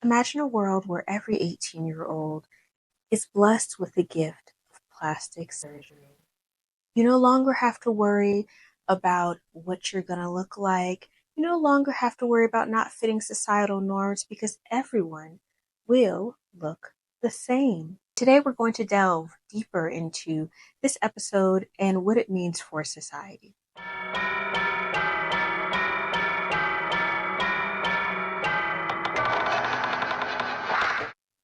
Imagine a world where every 18-year-old is blessed with the gift of plastic surgery. You no longer have to worry about what you're going to look like. You no longer have to worry about not fitting societal norms because everyone will look the same. Today, we're going to delve deeper into this episode and what it means for society.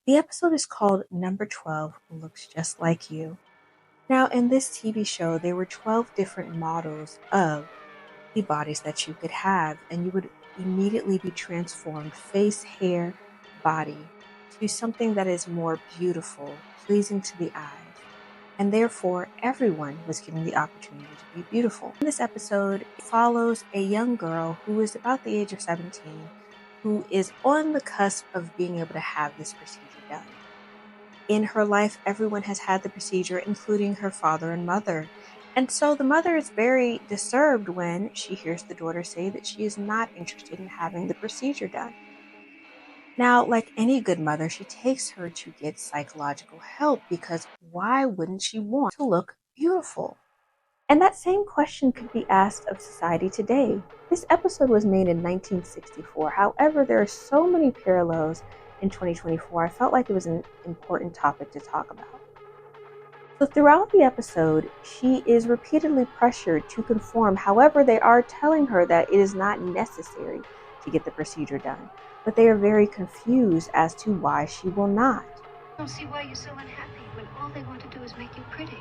The episode is called Number 12 Looks Just Like You. Now, in this TV show, there were 12 different models of the bodies that you could have, and you would immediately be transformed face, hair, body to something that is more beautiful, pleasing to the eyes. And therefore, everyone was given the opportunity to be beautiful. In this episode, it follows a young girl who is about the age of 17, who is on the cusp of being able to have this procedure done. In her life, everyone has had the procedure, including her father and mother. And so the mother is very disturbed when she hears the daughter say that she is not interested in having the procedure done. Now, like any good mother, she takes her to get psychological help because why wouldn't she want to look beautiful? And that same question could be asked of society today. This episode was made in 1964. However, there are so many parallels in 2024. I felt like it was an important topic to talk about. So throughout the episode, she is repeatedly pressured to conform. However, they are telling her that it is not necessary to get the procedure done, but they are very confused as to why she will not. I don't see why you're so unhappy when all they want to do is make you pretty.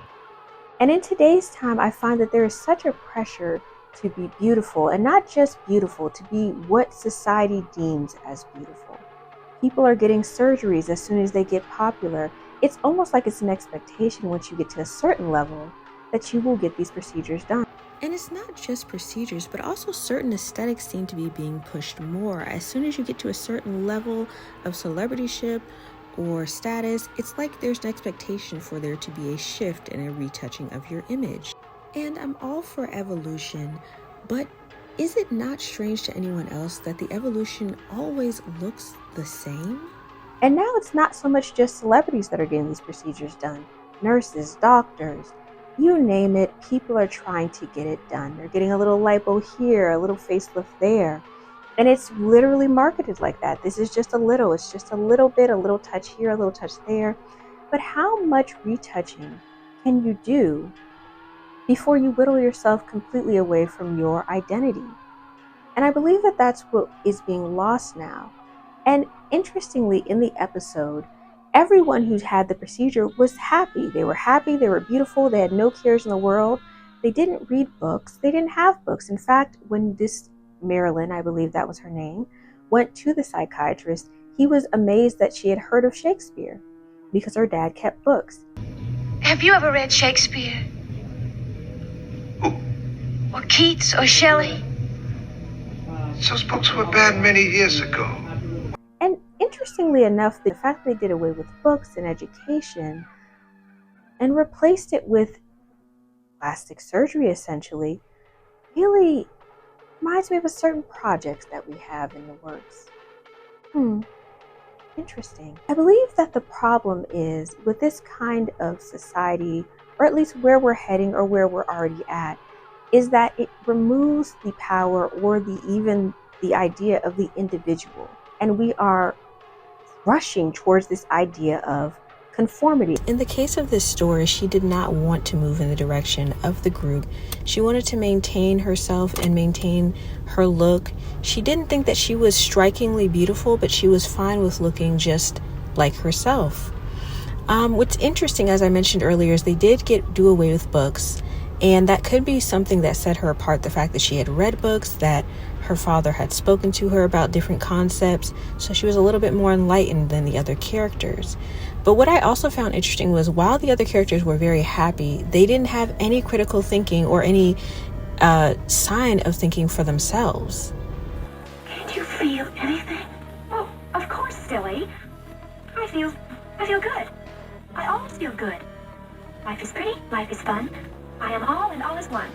And in today's time, I find that there is such a pressure to be beautiful, and not just beautiful, to be what society deems as beautiful. People are getting surgeries as soon as they get popular. It's almost like it's an expectation once you get to a certain level that you will get these procedures done. And it's not just procedures, but also certain aesthetics seem to be being pushed more. As soon as you get to a certain level of celebrityship or status, it's like there's an expectation for there to be a shift and a retouching of your image. And I'm all for evolution, but is it not strange to anyone else that the evolution always looks the same? And now it's not so much just celebrities that are getting these procedures done. Nurses, doctors, you name it, people are trying to get it done. They're getting a little lipo here, a little facelift there. And it's literally marketed like that. This is just a little, it's just a little bit, a little touch here, a little touch there. But how much retouching can you do before you whittle yourself completely away from your identity? And I believe that that's what is being lost now. And interestingly, in the episode, everyone who had the procedure was happy. They were happy, they were beautiful, they had no cares in the world. They didn't read books, they didn't have books. In fact, when this Marilyn, I believe that was her name, went to the psychiatrist, he was amazed that she had heard of Shakespeare because her dad kept books. Have you ever read Shakespeare? Who? Or Keats or Shelley? Those books were banned many years ago. And interestingly enough, the fact they did away with books and education and replaced it with plastic surgery, essentially, really reminds me of a certain projects that we have in the works. Interesting. I believe that the problem is with this kind of society, or at least where we're heading or where we're already at, is that it removes the power or even the idea of the individual. And we are rushing towards this idea of conformity. In the case of this story, she did not want to move in the direction of the group. She wanted to maintain herself and maintain her look. She didn't think that she was strikingly beautiful, but she was fine with looking just like herself. What's interesting, as I mentioned earlier, is they did do away with books. And that could be something that set her apart, the fact that she had read books, that her father had spoken to her about different concepts, so she was a little bit more enlightened than the other characters. But what I also found interesting was while the other characters were very happy, they didn't have any critical thinking or any sign of thinking for themselves. Can't you feel anything? Oh, of course, silly. I feel good. I always feel good. Life is pretty, life is fun. I am all and all is one.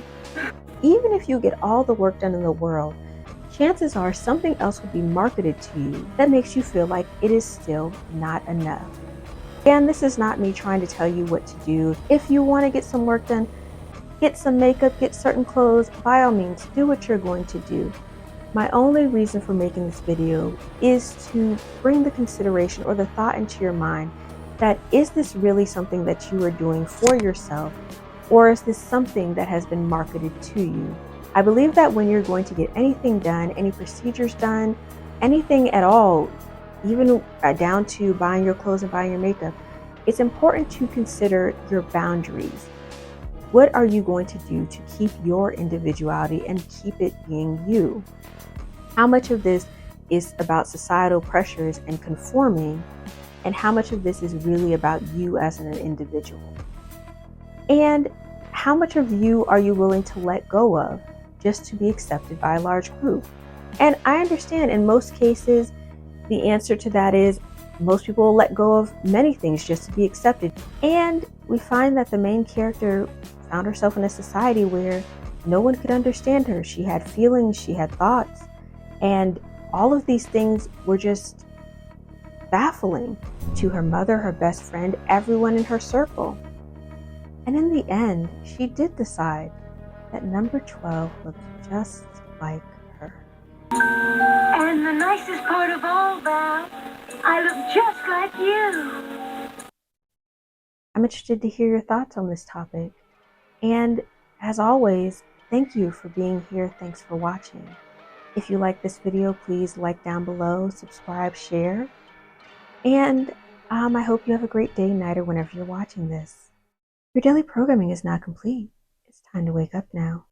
Even if you get all the work done in the world, chances are something else will be marketed to you that makes you feel like it is still not enough. And this is not me trying to tell you what to do. If you want to get some work done, get some makeup, get certain clothes, by all means, do what you're going to do. My only reason for making this video is to bring the consideration or the thought into your mind that is this really something that you are doing for yourself, or is this something that has been marketed to you? I believe that when you're going to get anything done, any procedures done, anything at all, even down to buying your clothes and buying your makeup, it's important to consider your boundaries. What are you going to do to keep your individuality and keep it being you? How much of this is about societal pressures and conforming, and how much of this is really about you as an individual? And how much of you are you willing to let go of just to be accepted by a large group? And I understand in most cases, the answer to that is most people will let go of many things just to be accepted. And we find that the main character found herself in a society where no one could understand her. She had feelings, she had thoughts, and all of these things were just baffling to her mother, her best friend, everyone in her circle. And in the end, she did decide that number 12 looked just like her. And the nicest part of all, Val, I look just like you. I'm interested to hear your thoughts on this topic. And as always, thank you for being here. Thanks for watching. If you like this video, please like down below, subscribe, share. And I hope you have a great day, night, or whenever you're watching this. Your daily programming is now complete. It's time to wake up now.